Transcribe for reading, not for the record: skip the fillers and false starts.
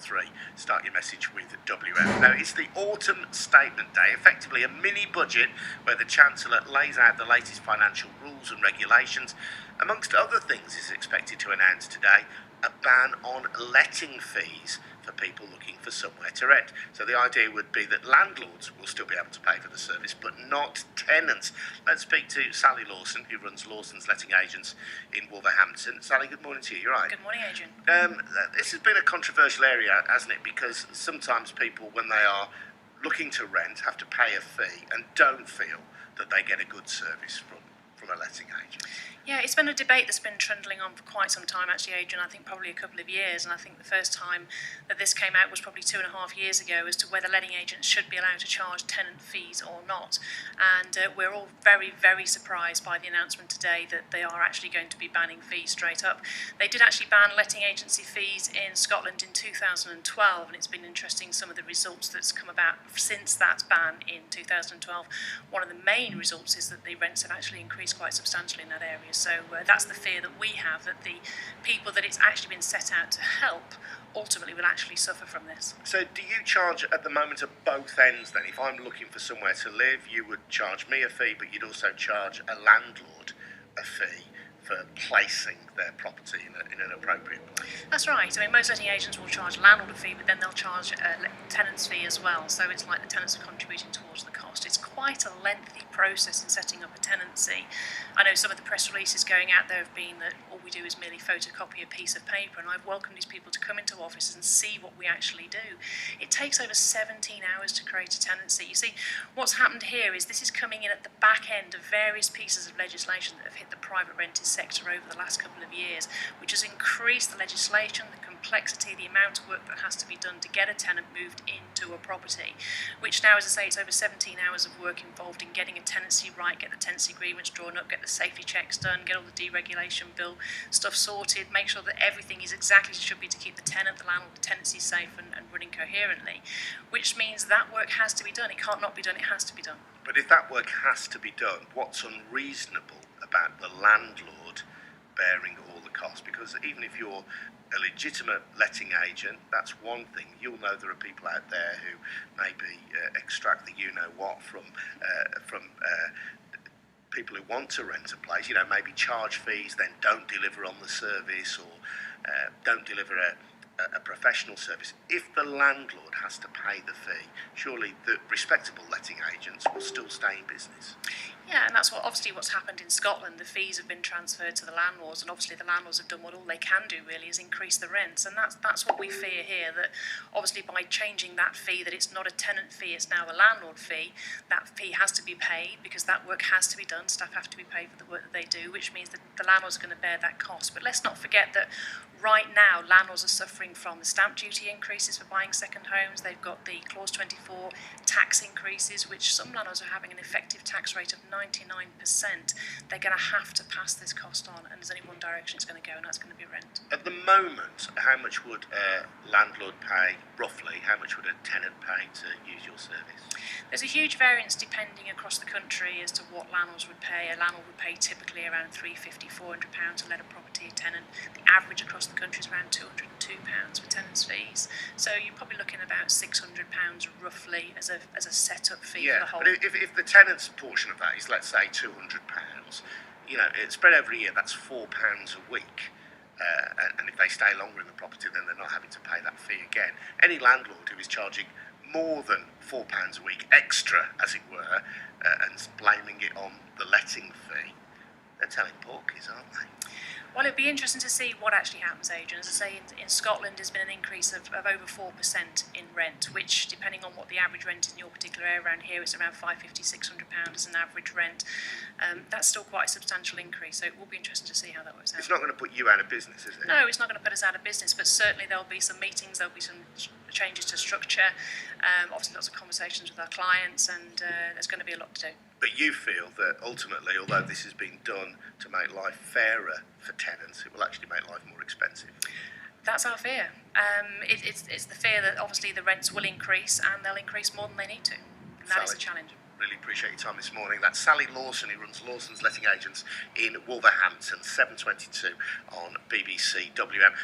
3. Start your message with WM. Now, it's the autumn statement day, effectively a mini budget where the Chancellor lays out the latest financial rules and regulations. Amongst other things, is expected to announce today a ban on letting fees for people looking for somewhere to rent. So the idea would be that landlords will still be able to pay for the service, but not tenants. Let's speak to Sally Lawson, who runs Lawson's Letting Agents in Wolverhampton. Sally, good morning to you. You're right. Good morning, Adrian. This has been a controversial area, hasn't it? Because sometimes people, when they are looking to rent, have to pay a fee and don't feel that they get a good service from a letting agent. Yeah, it's been a debate that's been trundling on for quite some time, actually, Adrian. I think probably a couple of years, and I think the first time that this came out was probably 2.5 years ago, as to whether letting agents should be allowed to charge tenant fees or not. And we're all very, very surprised by the announcement today that they are actually going to be banning fees straight up. They did actually ban letting agency fees in Scotland in 2012, and it's been interesting some of the results that's come about since that ban in 2012. One of the main results is that the rents have actually increased quite substantially in that area. So that's the fear that we have, that the people that it's actually been set out to help ultimately will actually suffer from this. So do you charge at the moment at both ends then? If I'm looking for somewhere to live, you would charge me a fee, but you'd also charge a landlord a fee for placing their property in an appropriate place? That's right. I mean, most letting agents will charge a landlord a fee, but then they'll charge a tenant's fee as well. So it's like the tenants are contributing towards the cost. It's quite a lengthy process in setting up a tenancy. I know some of the press releases going out there have been that all we do is merely photocopy a piece of paper, and I've welcomed these people to come into offices and see what we actually do. It takes over 17 hours to create a tenancy. You see, what's happened here is this is coming in at the back end of various pieces of legislation that have hit the private rented sector over the last couple of years, which has increased the legislation, the complexity, the amount of work that has to be done to get a tenant moved into a property, which now, as I say, it's over 17 hours of work involved in getting a tenancy right, get the tenancy agreements drawn up, get the safety checks done, get all the deregulation bill stuff sorted, make sure that everything is exactly as it should be to keep the tenant, the landlord, the tenancy safe and running coherently, which means that work has to be done. It can't not be done, it has to be done. But if that work has to be done, what's unreasonable about the landlord bearing all the costs? Because even if you're a legitimate letting agent, that's one thing. You'll know there are people out there who maybe extract the you-know-what from people who want to rent a place, maybe charge fees, then don't deliver on the service, or don't deliver a professional service. If the landlord has to pay the fee, surely the respectable letting agents will still stay in business. Yeah, and that's what's happened in Scotland. The fees have been transferred to the landlords, and obviously the landlords have done what all they can do really is increase the rents, and that's what we fear here, that obviously by changing that fee, that it's not a tenant fee, it's now a landlord fee. That fee has to be paid because that work has to be done. Staff have to be paid for the work that they do, which means that the landlords are going to bear that cost. But let's not forget that right now landlords are suffering from the stamp duty increases for buying second homes. They've got the Clause 24 tax increases, which some landlords are having an effective tax rate of 99%. They're going to have to pass this cost on, and there's only one direction it's going to go, and that's going to be rent. At the moment, how much would a landlord pay, roughly? How much would a tenant pay to use your service? There's a huge variance depending across the country as to what landlords would pay. A landlord would pay typically around £350, £400 to let a property a tenant. The average across the country is around £202 for tenants' fees. So you're probably looking at about £600 roughly as a setup fee for the whole. But if the tenant's portion of that is, let's say, £200, it's spread over a year, that's £4 a week. And if they stay longer in the property, then they're not having to pay that fee again. Any landlord who is charging more than £4 a week extra, as it were, and blaming it on the letting fee, they're telling porkies, aren't they? Well, it'd be interesting to see what actually happens, Adrian. As I say, in Scotland there's been an increase of over 4% in rent, which, depending on what the average rent in your particular area, around here it's around £550, £600 as an average rent. That's still quite a substantial increase, so it will be interesting to see how that works out. It's not going to put you out of business, is it? No, it's not going to put us out of business, but certainly there'll be some meetings, there'll be some changes to structure, obviously lots of conversations with our clients, and there's going to be a lot to do. But you feel that ultimately, although this has been done to make life fairer for tenants, it will actually make life more expensive? That's our fear. It's the fear that obviously the rents will increase, and they'll increase more than they need to. And that is a challenge. Really appreciate your time this morning. That's Sally Lawson, who runs Lawson's Letting Agents in Wolverhampton, 7:22 on BBCWM.